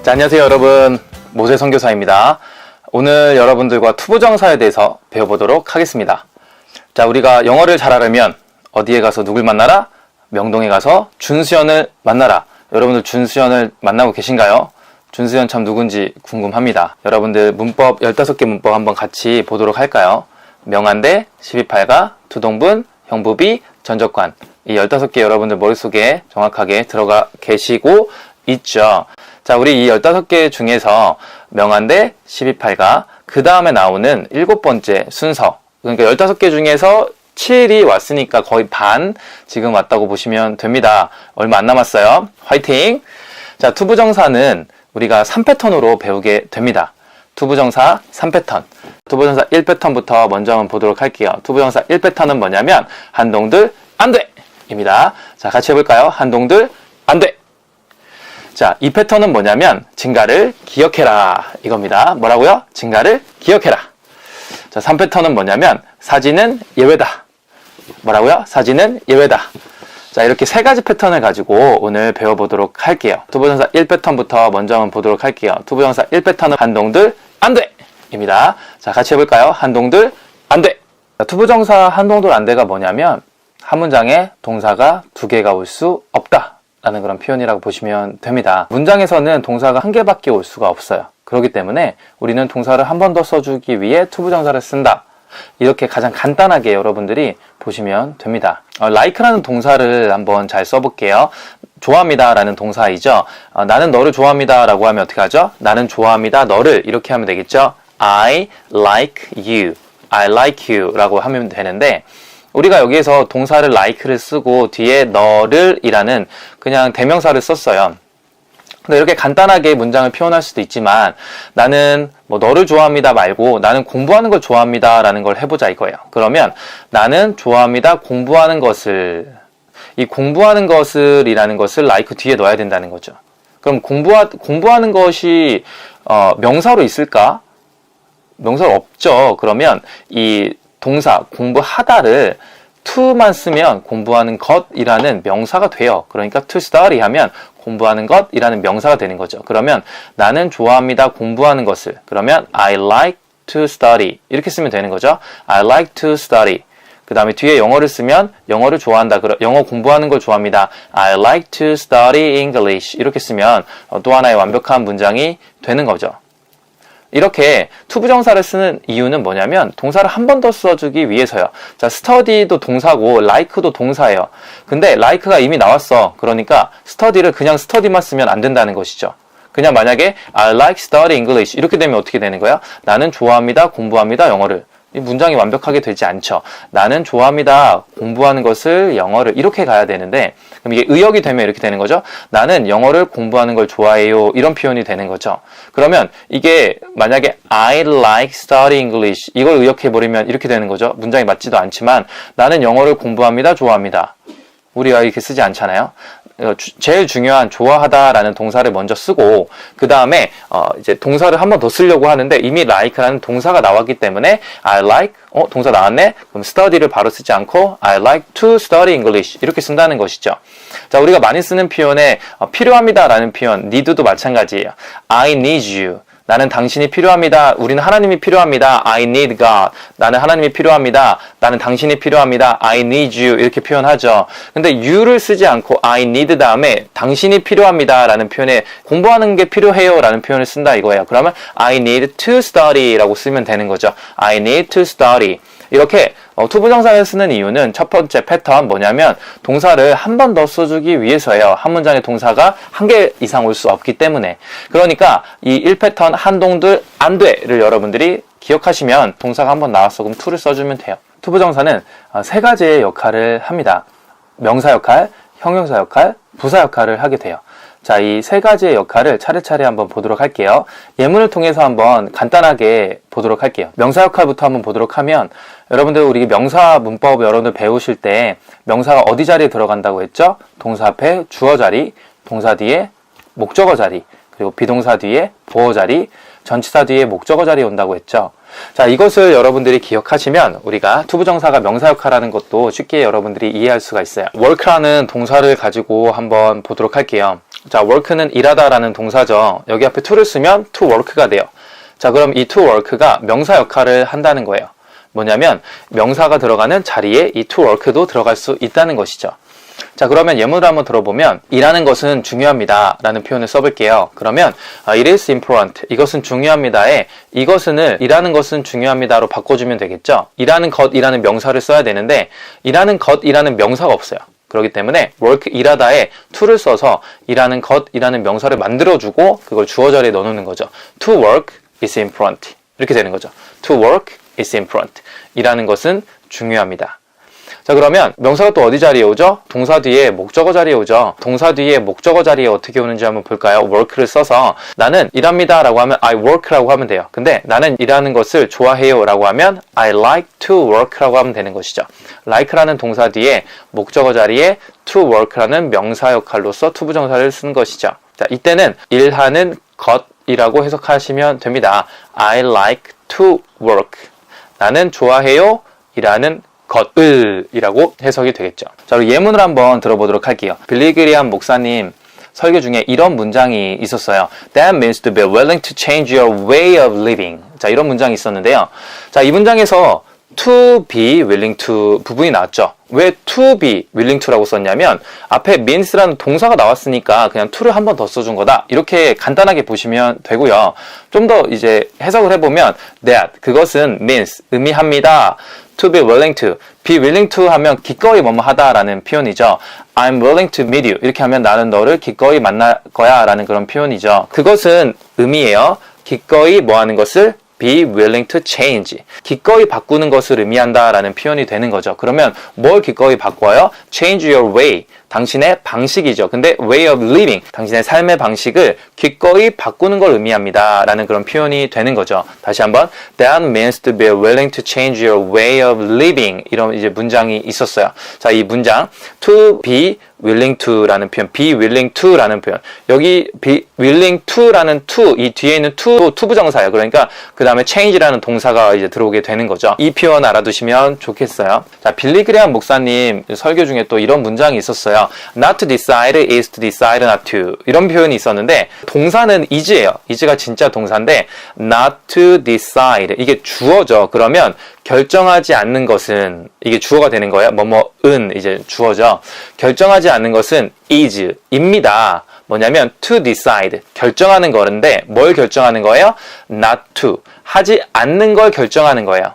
자, 안녕하세요 여러분, 모세 선교사입니다. 오늘 여러분들과 투부정사에 대해서 배워보도록 하겠습니다. 자, 우리가 영어를 잘하려면 어디에 가서 누굴 만나라? 명동에 가서 준수연을 만나라. 여러분들 준수연을 만나고 계신가요? 준수연 참 누군지 궁금합니다. 여러분들 문법 15개 문법 한번 같이 보도록 할까요? 명한대, 12팔가, 두동분, 형부비, 전적관. 이 15개 여러분들 머릿속에 정확하게 들어가 계시고 있죠. 자, 우리 이 15개 중에서 명한대, 12팔가, 그 다음에 나오는 7번째 순서, 그러니까 15개 중에서 7이 왔으니까 거의 반 지금 왔다고 보시면 됩니다. 얼마 안 남았어요. 화이팅! 자, 투부정사는 우리가 3패턴으로 배우게 됩니다. 투부정사 3패턴. 투부정사 1패턴부터 먼저 한번 보도록 할게요. 투부정사 1패턴은 뭐냐면 한동들 안 돼! 입니다. 자, 같이 해볼까요? 한동들 안 돼! 자, 이 패턴은 뭐냐면 증가를 기억해라 이겁니다. 뭐라고요? 증가를 기억해라. 자, 3패턴은 뭐냐면 사진은 예외다. 뭐라고요? 사진은 예외다. 자, 이렇게 세 가지 패턴을 가지고 오늘 배워보도록 할게요. 투부정사 1패턴부터 먼저 한번 보도록 할게요. 투부정사 1패턴은 한동들 안 돼! 입니다. 자, 같이 해볼까요? 한동들 안 돼! 자, 투부정사 한동들 안 돼가 뭐냐면 한 문장에 동사가 2개가 올 수 없다 라는 그런 표현이라고 보시면 됩니다. 문장에서는 동사가 1개밖에 올 수가 없어요. 그렇기 때문에 우리는 동사를 한 번 더 써주기 위해 투부정사를 쓴다. 이렇게 가장 간단하게 여러분들이 보시면 됩니다. like라는 동사를 한번 잘 써볼게요. 좋아합니다 라는 동사이죠. 나는 너를 좋아합니다 라고 하면 어떻게 하죠? 나는 좋아합니다 너를 이렇게 하면 되겠죠. I like you, I like you 라고 하면 되는데, 우리가 여기에서 동사를 like를 쓰고 뒤에 너를 이라는 그냥 대명사를 썼어요. 근데 이렇게 간단하게 문장을 표현할 수도 있지만 나는 뭐 너를 좋아합니다 말고 나는 공부하는 걸 좋아합니다 라는 걸 해보자 이거예요. 그러면 나는 좋아합니다 공부하는 것을, 이 공부하는 것을 이라는 것을 like 뒤에 넣어야 된다는 거죠. 그럼 공부하는 것이 명사로 있을까? 명사로 없죠. 그러면 이 동사 공부하다를 to만 쓰면 공부하는 것이라는 명사가 돼요. 그러니까 to study 하면 공부하는 것이라는 명사가 되는 거죠. 그러면 나는 좋아합니다 공부하는 것을, 그러면 I like to study 이렇게 쓰면 되는 거죠. I like to study. 그 다음에 뒤에 영어를 쓰면 영어를 좋아한다, 영어 공부하는 걸 좋아합니다. I like to study English 이렇게 쓰면 또 하나의 완벽한 문장이 되는 거죠. 이렇게 투부정사를 쓰는 이유는 뭐냐면 동사를 한 번 더 써주기 위해서요. 자, study도 동사고 like도 동사예요. 근데 like가 이미 나왔어. 그러니까 study를 그냥 study만 쓰면 안 된다는 것이죠. 그냥 만약에 I like study English 이렇게 되면 어떻게 되는 거야? 나는 좋아합니다 공부합니다 영어를. 이 문장이 완벽하게 되지 않죠. 나는 좋아합니다 공부하는 것을 영어를 이렇게 가야 되는데, 그럼 이게 의역이 되면 이렇게 되는 거죠. 나는 영어를 공부하는 걸 좋아해요 이런 표현이 되는 거죠. 그러면 이게 만약에 I like study English 이걸 의역해버리면 이렇게 되는 거죠. 문장이 맞지도 않지만 나는 영어를 공부합니다 좋아합니다 우리가 이렇게 쓰지 않잖아요. 제일 중요한 좋아하다라는 동사를 먼저 쓰고 그 다음에 이제 동사를 한 번 더 쓰려고 하는데 이미 like라는 동사가 나왔기 때문에 I like 동사 나왔네? 그럼 study를 바로 쓰지 않고 I like to study English 이렇게 쓴다는 것이죠. 자, 우리가 많이 쓰는 표현에 필요합니다라는 표현 need도 마찬가지예요. I need you. 나는 당신이 필요합니다. 우리는 하나님이 필요합니다. I need God. 나는 하나님이 필요합니다. 나는 당신이 필요합니다. I need you. 이렇게 표현하죠. 근데 you를 쓰지 않고 I need 다음에 당신이 필요합니다 라는 표현에 공부하는 게 필요해요 라는 표현을 쓴다 이거예요. 그러면 I need to study 라고 쓰면 되는 거죠. I need to study. 이렇게 투부정사를 쓰는 이유는 첫 번째 패턴 뭐냐면 동사를 한 번 더 써주기 위해서예요. 한 문장의 동사가 1개 이상 올 수 없기 때문에. 그러니까 이 1패턴 한동들 안 돼를 여러분들이 기억하시면 동사가 한 번 나왔어 그럼 to를 써주면 돼요. 투부정사는 3가지의 역할을 합니다. 명사 역할, 형용사 역할, 부사 역할을 하게 돼요. 자, 이 3가지의 역할을 차례차례 한번 보도록 할게요. 예문을 통해서 한번 간단하게 보도록 할게요. 명사 역할부터 한번 보도록 하면, 여러분들 우리 명사 문법 여러분들 배우실 때 명사가 어디 자리에 들어간다고 했죠? 동사 앞에 주어 자리, 동사 뒤에 목적어 자리, 그리고 비동사 뒤에 보어 자리, 전치사 뒤에 목적어 자리에 온다고 했죠. 자, 이것을 여러분들이 기억하시면 우리가 투부정사가 명사 역할하는 것도 쉽게 여러분들이 이해할 수가 있어요. work라는 동사를 가지고 한번 보도록 할게요. 자, work는 일하다라는 동사죠. 여기 앞에 to를 쓰면 to work가 돼요. 자, 그럼 이 to work가 명사 역할을 한다는 거예요. 뭐냐면 명사가 들어가는 자리에 이 to work도 들어갈 수 있다는 것이죠. 자, 그러면 예문을 한번 들어보면 일하는 것은 중요합니다 라는 표현을 써볼게요. 그러면 it is important, 이것은 중요합니다에 이것은을 일하는 것은 중요합니다로 바꿔주면 되겠죠. 일하는 것이라는 명사를 써야 되는데 일하는 것이라는 명사가 없어요. 그렇기 때문에 work, 일하다에 to를 써서 일하는 것이라는 명사를 만들어주고 그걸 주어 자리에 넣어놓는 거죠. to work is important, 이렇게 되는 거죠. to work is important, 일하는 것은 중요합니다. 자, 그러면 명사가 또 어디 자리에 오죠? 동사 뒤에 목적어 자리에 오죠. 동사 뒤에 목적어 자리에 어떻게 오는지 한번 볼까요? work를 써서 나는 일합니다 라고 하면 I work 라고 하면 돼요. 근데 나는 일하는 것을 좋아해요 라고 하면 I like to work 라고 하면 되는 것이죠. like라는 동사 뒤에 목적어 자리에 to work라는 명사 역할로서 to 부정사를 쓰는 것이죠. 자, 이때는 일하는 것이라고 해석하시면 됩니다. I like to work, 나는 좋아해요 일하는 것을 이라고 해석이 되겠죠. 자, 그리고 예문을 한번 들어보도록 할게요. 빌리그리암 목사님 설교 중에 이런 문장이 있었어요. That means to be willing to change your way of living. 자, 이런 문장이 있었는데요. 자, 이 문장에서 to be willing to 부분이 나왔죠. 왜 to be willing to라고 썼냐면 앞에 means라는 동사가 나왔으니까 그냥 to를 한 번 더 써준 거다, 이렇게 간단하게 보시면 되고요. 좀 더 이제 해석을 해보면 that, 그것은 means, 의미합니다. to be willing to, be willing to 하면 기꺼이 뭐뭐 하다라는 표현이죠. I'm willing to meet you, 이렇게 하면 나는 너를 기꺼이 만날 거야 라는 그런 표현이죠. 그것은 의미예요. 기꺼이 뭐 하는 것을 be willing to change, 기꺼이 바꾸는 것을 의미한다 라는 표현이 되는 거죠. 그러면 뭘 기꺼이 바꿔요? change your way, 당신의 방식이죠. 근데 way of living, 당신의 삶의 방식을 기꺼이 바꾸는 걸 의미합니다 라는 그런 표현이 되는 거죠. 다시 한번, that means to be willing to change your way of living, 이런 이제 문장이 있었어요. 자, 이 문장 to be willing to 라는 표현, be willing to 라는 표현, 여기 be willing to 라는 to, 이 뒤에 있는 to 부정사예요. 그러니까 그 다음에 change라는 동사가 이제 들어오게 되는 거죠. 이 표현 알아두시면 좋겠어요. 자, 빌리그레암 목사님 설교 중에 또 이런 문장이 있었어요. Not to decide is to decide not to, 이런 표현이 있었는데 동사는 is예요. is가 진짜 동사인데 not to decide, 이게 주어죠. 그러면 결정하지 않는 것은, 이게 주어가 되는 거예요. 뭐뭐은 이제 주어죠. 결정하지 않는 것은 is, 입니다. 뭐냐면 to decide, 결정하는 거는데 뭘 결정하는 거예요? not to, 하지 않는 걸 결정하는 거예요.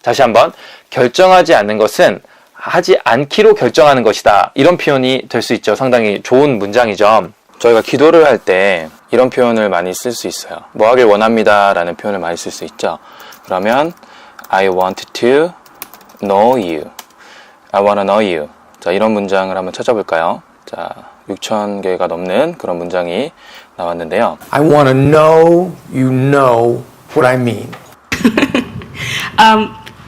다시 한번, 결정하지 않는 것은 하지 않기로 결정하는 것이다, 이런 표현이 될 수 있죠. 상당히 좋은 문장이죠. 저희가 기도를 할 때 이런 표현을 많이 쓸 수 있어요. 뭐 하길 원합니다 라는 표현을 많이 쓸 수 있죠. 그러면 I want to know you, I want to know you. 자, 이런 문장을 한번 찾아볼까요? 자, 6,000개가 넘는 그런 문장이 나왔는데요. I want to know you know what I mean.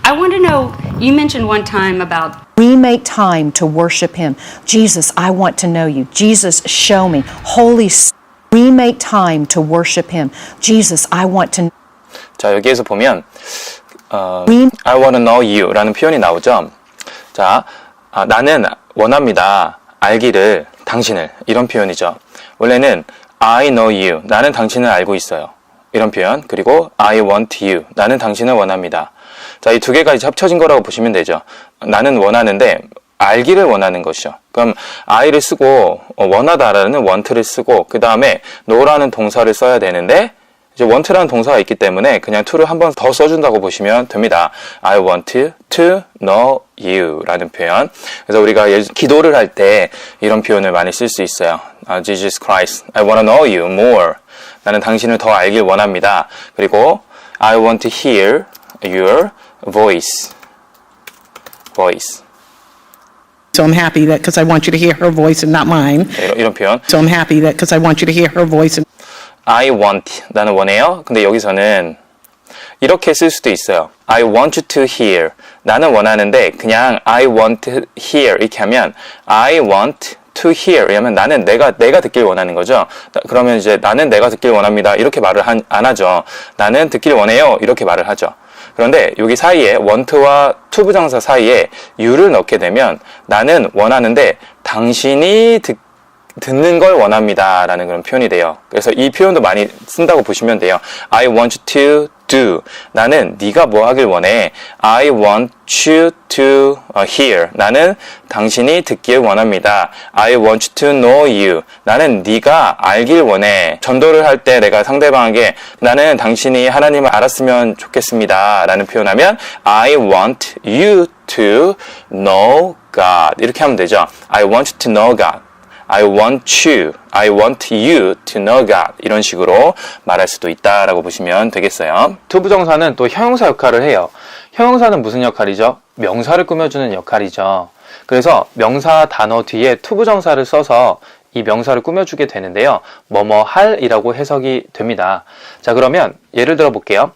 I want to know, you mentioned one time about We make time to worship Him. Jesus, I want to know you. Jesus, show me. Holy Spirit, we make time to worship Him. Jesus, I want to. 자, 여기에서 보면 I want to know you 라는 표현이 나오죠. 자, 나는 원합니다, 알기를, 당신을, 이런 표현이죠. 원래는 I know you, 나는 당신을 알고 있어요, 이런 표현. 그리고 I want you, 나는 당신을 원합니다. 자, 이 두 개가 이제 합쳐진 거라고 보시면 되죠. 나는 원하는데 알기를 원하는 것이죠. 그럼 I를 쓰고 원하다라는 want를 쓰고 그 다음에 know라는 동사를 써야 되는데 이제 want라는 동사가 있기 때문에 그냥 to를 한 번 더 써준다고 보시면 됩니다. I want to know you 라는 표현. 그래서 우리가 기도를 할 때 이런 표현을 많이 쓸 수 있어요. Jesus Christ, I want to know you more. 나는 당신을 더 알길 원합니다. 그리고 I want to hear your voice. So I'm happy that because I want you to hear her voice and not mine. 이런 표현. So I'm happy that because I want you to hear her voice and I want, 나는 원해요. 근데 여기서는 이렇게 쓸 수도 있어요. I want you to hear, 나는 원하는데 그냥 I want to hear 이렇게 하면 I want to hear, 왜냐면 나는 내가 듣길 원하는 거죠. 그러면 이제 나는 내가 듣길 원합니다, 이렇게 말을 안 하죠. 나는 듣길 원해요, 이렇게 말을 하죠. 그런데 여기 사이에 want와 to 부정사 사이에 you를 넣게 되면 나는 원하는데 당신이 듣는 걸 원합니다 라는 그런 표현이 돼요. 그래서 이 표현도 많이 쓴다고 보시면 돼요. I want you to do. 나는 네가 뭐 하길 원해. I want you to hear. 나는 당신이 듣길 원합니다. I want to know you. 나는 네가 알길 원해. 전도를 할 때 내가 상대방에게 나는 당신이 하나님을 알았으면 좋겠습니다 라는 표현하면 I want you to know God. 이렇게 하면 되죠. I want to know God. I want you to know God. 이런 식으로 말할 수도 있다라고 보시면 되겠어요. 투부정사는 또 형용사 역할을 해요. 형용사는 무슨 역할이죠? 명사를 꾸며주는 역할이죠. 그래서 명사 단어 뒤에 투부정사를 써서 이 명사를 꾸며주게 되는데요. 뭐뭐 할이라고 해석이 됩니다. 자, 그러면 예를 들어 볼게요.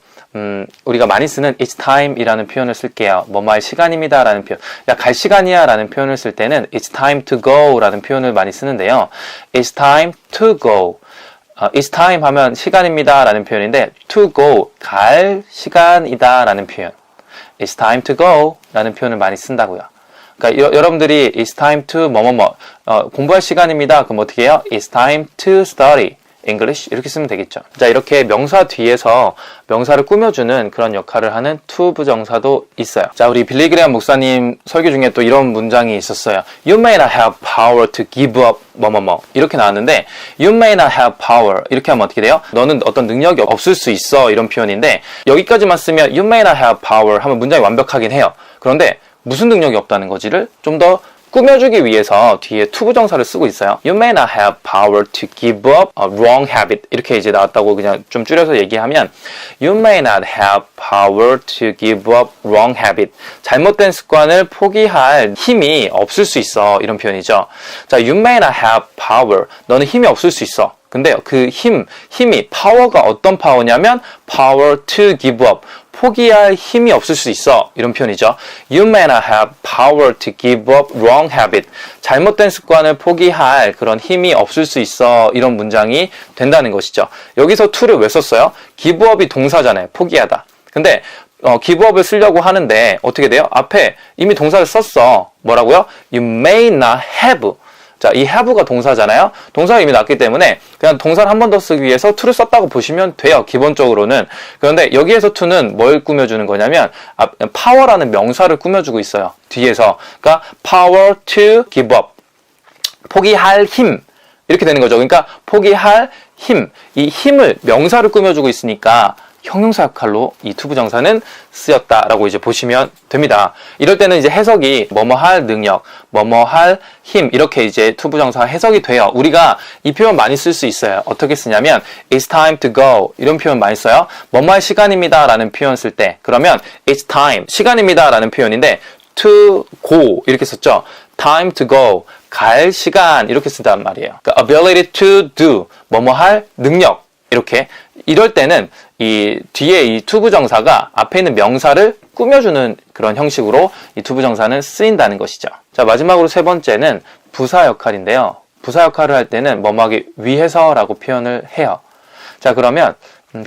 우리가 많이 쓰는 it's time 이라는 표현을 쓸게요. 뭐뭐 할 시간입니다 라는 표현. 야, 갈 시간이야 라는 표현을 쓸 때는 it's time to go 라는 표현을 많이 쓰는데요. it's time to go. it's time 하면 시간입니다 라는 표현인데 to go, 갈 시간이다 라는 표현. it's time to go 라는 표현을 많이 쓴다고요. 그러니까 여러분들이 it's time to 뭐뭐뭐 공부할 시간입니다. 그럼 어떻게 해요? it's time to study English 이렇게 쓰면 되겠죠. 자, 이렇게 명사 뒤에서 명사를 꾸며주는 그런 역할을 하는 to 부정사도 있어요. 자, 우리 빌리 그레이엄 목사님 설교 중에 또 이런 문장이 있었어요. You may not have power to give up 뭐뭐뭐 이렇게 나왔는데 You may not have power 이렇게 하면 어떻게 돼요? 너는 어떤 능력이 없을 수 있어 이런 표현인데 여기까지만 쓰면 You may not have power 하면 문장이 완벽하긴 해요. 그런데 무슨 능력이 없다는 거지를 좀 더 꾸며주기 위해서 뒤에 투부정사를 쓰고 있어요. You may not have power to give up a wrong habit. 이렇게 이제 나왔다고 그냥 좀 줄여서 얘기하면 You may not have power to give up wrong habit. 잘못된 습관을 포기할 힘이 없을 수 있어. 이런 표현이죠. 자, You may not have power. 너는 힘이 없을 수 있어. 근데 그 힘이 파워가 어떤 파워냐면 power to give up. 포기할 힘이 없을 수 있어. 이런 표현이죠. You may not have power to give up wrong habit. 잘못된 습관을 포기할 그런 힘이 없을 수 있어. 이런 문장이 된다는 것이죠. 여기서 to를 왜 썼어요? give up이 동사잖아요. 포기하다. 근데 give up을 쓰려고 하는데 어떻게 돼요? 앞에 이미 동사를 썼어. 뭐라고요? You may not have. 자, 이 have가 동사잖아요. 동사가 이미 났기 때문에 그냥 동사를 한 번 더 쓰기 위해서 to를 썼다고 보시면 돼요. 기본적으로는. 그런데 여기에서 to는 뭘 꾸며주는 거냐면 power라는 명사를 꾸며주고 있어요. 뒤에서. 그러니까 power to give up. 포기할 힘. 이렇게 되는 거죠. 그러니까 포기할 힘. 이 힘을 명사를 꾸며주고 있으니까 형용사 역할로 이 투부정사는 쓰였다라고 이제 보시면 됩니다. 이럴 때는 이제 해석이 뭐뭐 할 능력, 뭐뭐 할 힘 이렇게 이제 투부정사 해석이 돼요. 우리가 이 표현 많이 쓸 수 있어요. 어떻게 쓰냐면 It's time to go 이런 표현 많이 써요. 뭐뭐 할 시간입니다 라는 표현 쓸 때 그러면 It's time 시간입니다 라는 표현인데 to go 이렇게 썼죠. Time to go 갈 시간 이렇게 쓴단 말이에요. 그러니까 ability to do 뭐뭐 할 능력 이렇게 이럴 때는 이 뒤에 이 투부정사가 앞에 있는 명사를 꾸며주는 그런 형식으로 이 투부정사는 쓰인다는 것이죠. 자, 마지막으로 세 번째는 부사 역할인데요. 부사 역할을 할 때는 뭐뭐하기 위해서라고 표현을 해요. 자, 그러면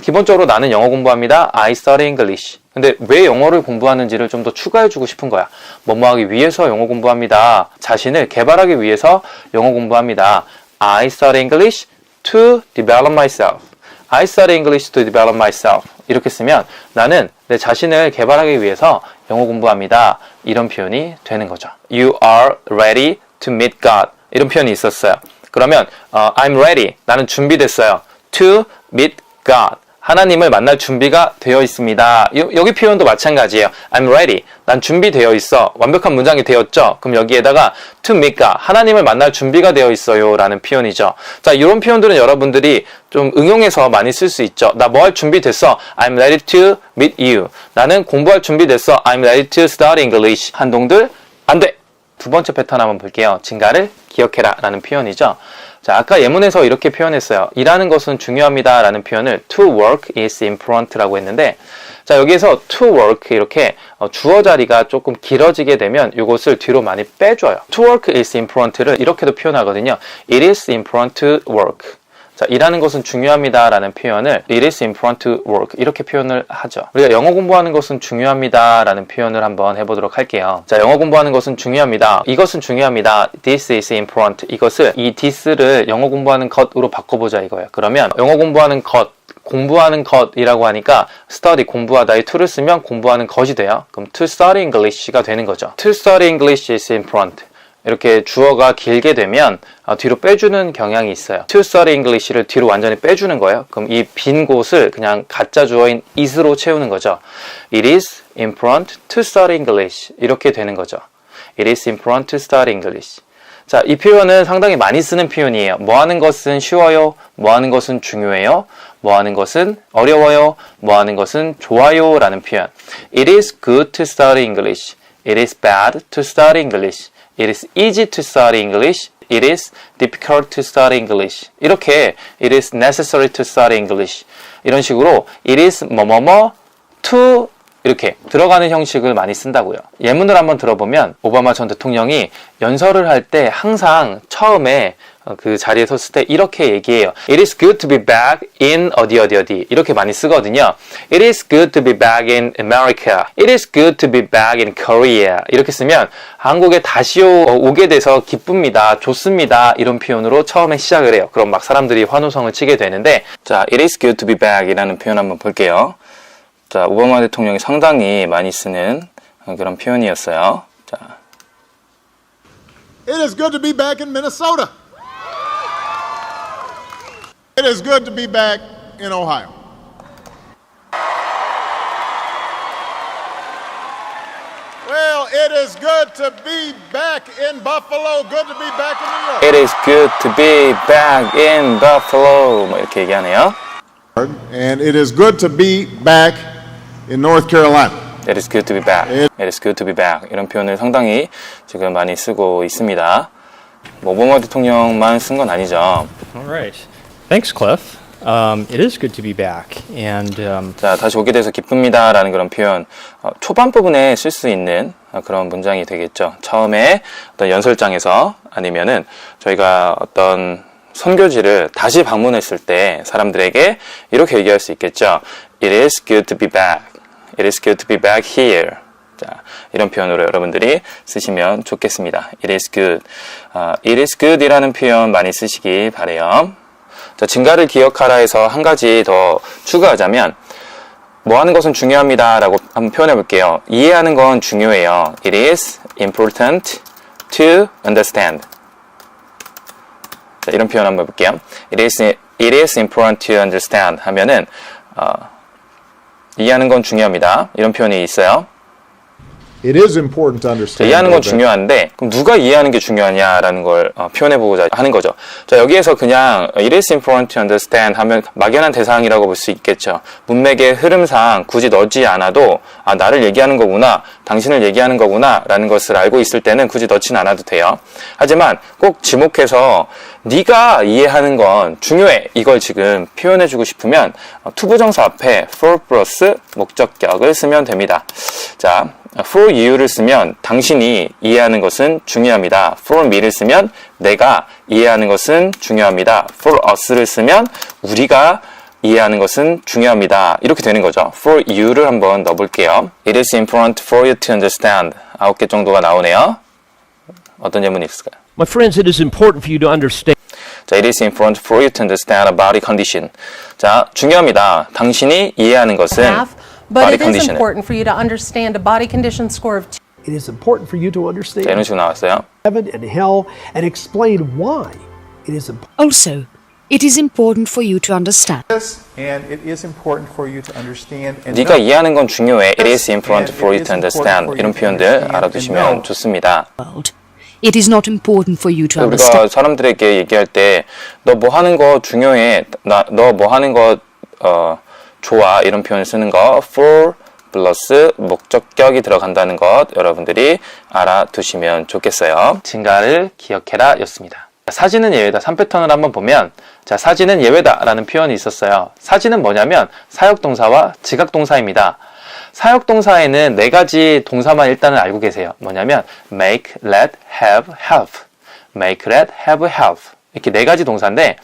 기본적으로 나는 영어 공부합니다. I study English. 근데 왜 영어를 공부하는지를 좀 더 추가해주고 싶은 거야. 뭐뭐하기 위해서 영어 공부합니다. 자신을 개발하기 위해서 영어 공부합니다. I study English to develop myself. I study English to develop myself. 이렇게 쓰면 나는 내 자신을 개발하기 위해서 영어 공부합니다. 이런 표현이 되는 거죠. You are ready to meet God. 이런 표현이 있었어요. 그러면 I'm ready. 나는 준비됐어요. To meet God. 하나님을 만날 준비가 되어 있습니다. 여기 표현도 마찬가지예요. I'm ready. 난 준비되어 있어. 완벽한 문장이 되었죠? 그럼 여기에다가 to meet God. 하나님을 만날 준비가 되어 있어요. 라는 표현이죠. 자, 이런 표현들은 여러분들이 좀 응용해서 많이 쓸 수 있죠. 나 뭐 할 준비 됐어? I'm ready to meet you. 나는 공부할 준비 됐어. I'm ready to study English. 한동들 안 돼. 두 번째 패턴 한번 볼게요. 진가를 기억해라 라는 표현이죠. 자, 아까 예문에서 이렇게 표현했어요. 일하는 것은 중요합니다 라는 표현을 to work is important 라고 했는데 자, 여기에서 to work 이렇게 주어 자리가 조금 길어지게 되면 이것을 뒤로 많이 빼줘요. to work is importan를 이렇게도 표현하거든요. It is important to work. 자, 일하는 것은 중요합니다 라는 표현을 It is important to work 이렇게 표현을 하죠. 우리가 영어 공부하는 것은 중요합니다 라는 표현을 한번 해보도록 할게요. 자, 영어 공부하는 것은 중요합니다. 이것은 중요합니다. This is important. 이것을 이 this를 영어 공부하는 것으로 바꿔보자 이거예요. 그러면 영어 공부하는 것 공부하는 것이라고 하니까 study 공부하다의 to를 쓰면 공부하는 것이 돼요. 그럼 to study English가 되는 거죠. To study English is important. 이렇게 주어가 길게 되면 뒤로 빼주는 경향이 있어요. To study English를 뒤로 완전히 빼주는 거예요. 그럼 이 빈 곳을 그냥 가짜 주어인 is로 채우는 거죠. It is important to study English 이렇게 되는 거죠. It is important to study English. 자, 이 표현은 상당히 많이 쓰는 표현이에요. 뭐 하는 것은 쉬워요? 뭐 하는 것은 중요해요? 뭐 하는 것은 어려워요? 뭐 하는 것은 좋아요? 라는 표현. It is good to study English. It is bad to study English. It is easy to study English. It is difficult to study English. 이렇게 it is necessary to study English. 이런 식으로 it is 뭐뭐뭐 to 이렇게 들어가는 형식을 많이 쓴다고요. 예문을 한번 들어보면 오바마 전 대통령이 연설을 할 때 항상 처음에 그 자리에 섰을 때 이렇게 얘기해요. It is good to be back in 어디 이렇게 많이 쓰거든요. It is good to be back in America. It is good to be back in Korea. 이렇게 쓰면 한국에 다시 오게 돼서 기쁩니다. 좋습니다. 이런 표현으로 처음에 시작을 해요. 그럼 막 사람들이 환호성을 치게 되는데 자, It is good to be back 이라는 표현 한번 볼게요. 자, 오바마 대통령이 상당히 많이 쓰는 그런 표현이었어요. 자, It is good to be back in Minnesota. It is good to be back in Ohio. Well, it is good to be back in Buffalo. Good to be back in New York. It is good to be back in Buffalo. 뭐 이렇게 얘기하네요. And it is good to be back in North Carolina. It is good to be back. It is good to be back. 이런 표현을 상당히 지금 많이 쓰고 있습니다. 뭐 오바마 대통령만 쓴 건 아니죠. All right. Thanks, Cliff. It is good to be back. And 자, 다시 오게 돼서 기쁩니다라는 그런 표현 초반 부분에 쓸 수 있는 그런 문장이 되겠죠. 처음에 어떤 연설장에서 아니면은 저희가 어떤 선교지를 다시 방문했을 때 사람들에게 이렇게 얘기할 수 있겠죠. It is good to be back. It is good to be back here. 자, 이런 표현으로 여러분들이 쓰시면 좋겠습니다. It is good. It is good 이라는 표현 많이 쓰시기 바라요. 자, 증가를 기억하라 해서 한 가지 더 추가하자면 뭐 하는 것은 중요합니다 라고 한번 표현해 볼게요. 이해하는 건 중요해요. It is important to understand. 자, 이런 표현 한번 해볼게요. It is important to understand 하면은 이해하는 건 중요합니다. 이런 표현이 있어요. It is important to understand. 이해하는 건 중요한데 그럼 누가 이해하는 게 중요하냐라는 걸 표현해보고자 하는 거죠. 자, 여기에서 그냥 It is important to understand 하면 막연한 대상이라고 볼 수 있겠죠. 문맥의 흐름상 굳이 넣지 않아도 나를 얘기하는 거구나, 당신을 얘기하는 거구나 라는 것을 알고 있을 때는 굳이 넣지는 않아도 돼요. 하지만 꼭 지목해서 네가 이해하는 건 중요해 이걸 지금 표현해주고 싶으면 투부정사 앞에 for 플러스 목적격을 쓰면 됩니다. 자, for you를 쓰면 당신이 이해하는 것은 중요합니다. for me를 쓰면 내가 이해하는 것은 중요합니다. for us를 쓰면 우리가 이해하는 것은 중요합니다. 이렇게 되는 거죠. for you를 한번 넣어볼게요. It is important for you to understand. 9개 정도가 나오네요. 어떤 예문이 있을까요? My friends, it is important for you to understand. 자, it is important for you to understand a body condition. 자, 중요합니다. 당신이 이해하는 것은 But body it is condition. important for you to understand a body condition score of 2. It is important for you to 자, understand 이런 식으로 나왔어요. heaven and hell and explain why it is important. Also, it is important for you to understand. And it is important for you to understand. And 네가 이해하는 건 중요해. It is important for you to understand. 이런 표현들 알아두시면 좋습니다. It is not important for you to 우리가 understand. 사람들에게 얘기할 때 너 뭐 하는 거 중요해. 너 뭐 하는 거 좋아. 이런 표현을 쓰는 거 for 플러스 목적격이 들어간다는 것 여러분들이 알아두시면 좋겠어요. 증가를 기억해라 였습니다. 사진은 예외다 3패턴을 한번 보면 자, 사진은 예외다 라는 표현이 있었어요. 사진은 뭐냐면 사역동사와 지각동사입니다. 사역동사에는 4가지 동사만 일단은 알고 계세요. 뭐냐면 make, let, have, help. make, let, have, help. 이렇게 4가지 동사인데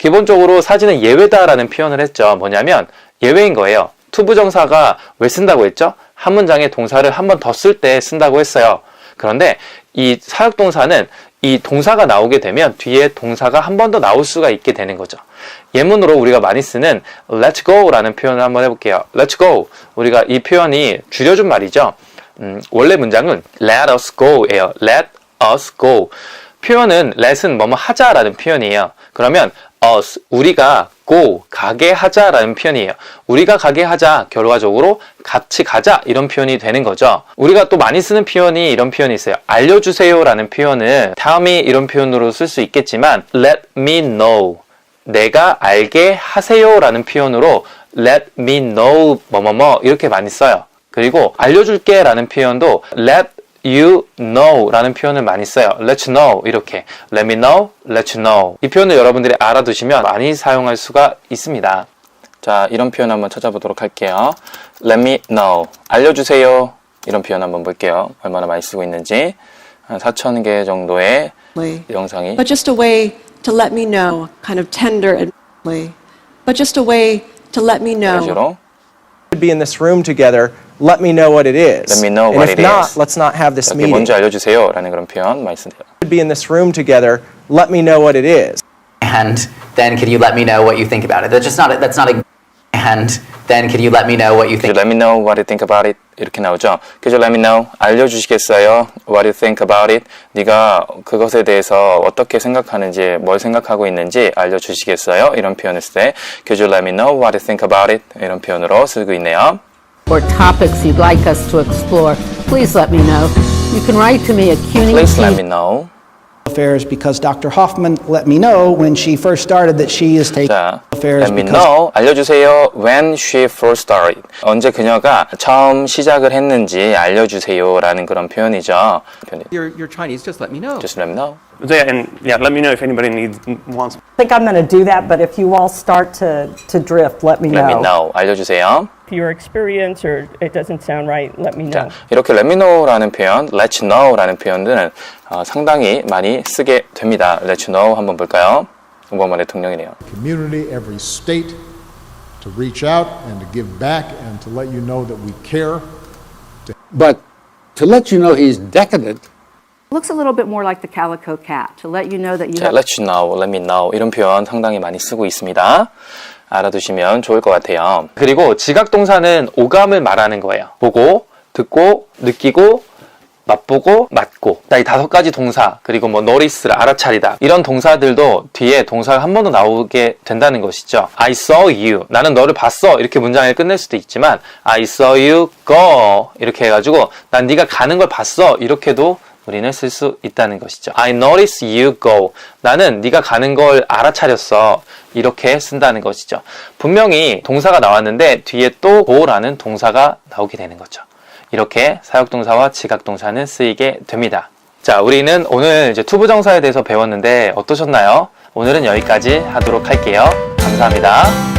기본적으로 사진은 예외다라는 표현을 했죠. 뭐냐면 예외인 거예요. 투부정사가 왜 쓴다고 했죠? 한 문장에 동사를 한 번 더 쓸 때 쓴다고 했어요. 그런데 이 사역동사는 이 동사가 나오게 되면 뒤에 동사가 한 번 더 나올 수가 있게 되는 거죠. 예문으로 우리가 많이 쓰는 let's go 라는 표현을 한번 해볼게요. let's go. 우리가 이 표현이 줄여준 말이죠. 원래 문장은 let us go 예요. let us go. 표현은 let은 뭐뭐 하자라는 표현이에요. 그러면 us, 우리가 go, 가게 하자라는 표현이에요. 우리가 가게 하자, 결과적으로 같이 가자 이런 표현이 되는 거죠. 우리가 또 많이 쓰는 표현이 이런 표현이 있어요. 알려주세요 라는 표현을 tell me 이런 표현으로 쓸 수 있겠지만 let me know, 내가 알게 하세요 라는 표현으로 let me know 뭐뭐뭐 이렇게 많이 써요. 그리고 알려줄게 라는 표현도 let you know 라는 표현을 많이 써요. let you know 이렇게 let me know, let you know 이 표현을 여러분들이 알아두시면 많이 사용할 수가 있습니다. 자, 이런 표현 한번 찾아보도록 할게요. let me know 알려주세요 이런 표현 한번 볼게요. 얼마나 많이 쓰고 있는지. 한 4,000개 정도의 영상이 But just a way to let me know, kind of tender and but just a way to let me know. Be in this room together. Let me know what it is. Let me know and what if it not, is. let's not have this 이렇게 meeting. 뭔지 알려주세요 라는 그런 표현 많이 쓰네요. Be in this room together. Let me know what it is. And then could you let me know what you think about it? That's not a and then could you let me know what you Could think? you let me know what you think about it? 이렇게 나오죠. Could you let me know? 알려주시겠어요? What you think about it? 네가 그것에 대해서 어떻게 생각하는지, 뭘 생각하고 있는지 알려주시겠어요? 이런 표현을 쓸 때 Could you let me know what you think about it? 이런 표현으로 쓰고 있네요. Or topics you'd like us to explore, please let me know. You can write to me at CUNY. Please let me know. Affairs because Dr. Hoffman let me know when she first started that she is taking 자, affairs let me because know. 알려주세요. When she first started. 언제 그녀가 처음 시작을 했는지 알려주세요. 라는 그런 표현이죠. You're Chinese, just let me know. Just let me know. And yeah, let me know if anybody wants. I think I'm going to do that, but if you all start to drift, let me know. Let me know. 알려주세요. Your experience or it doesn't sound right, let me know. 자, 이렇게 let me know라는 표현, let you know라는 표현들은 상당히 많이 쓰게 됩니다. let you know 한번 볼까요? 오바마 대통령이네요. Community, every state, to reach out and to give back and to let you know that we care. But to let you know he's decadent. Looks a little bit more like the calico cat to let you know that you 자, let you know, let me know 이런 표현 상당히 많이 쓰고 있습니다. 알아두시면 좋을 것 같아요. 그리고 지각동사는 오감을 말하는 거예요. 보고, 듣고, 느끼고, 맛보고, 맞고. 이 5가지 동사, 그리고 뭐 notice를 알아차리다. 이런 동사들도 뒤에 동사가 한 번 더 나오게 된다는 것이죠. I saw you. 나는 너를 봤어. 이렇게 문장을 끝낼 수도 있지만 I saw you go. 이렇게 해가지고 난 네가 가는 걸 봤어. 이렇게도 우리는 쓸 수 있다는 것이죠. I notice you go. 나는 네가 가는 걸 알아차렸어. 이렇게 쓴다는 것이죠. 분명히 동사가 나왔는데 뒤에 또 go라는 동사가 나오게 되는 거죠. 이렇게 사역동사와 지각동사는 쓰이게 됩니다. 자, 우리는 오늘 이제 투부정사에 대해서 배웠는데 어떠셨나요? 오늘은 여기까지 하도록 할게요. 감사합니다.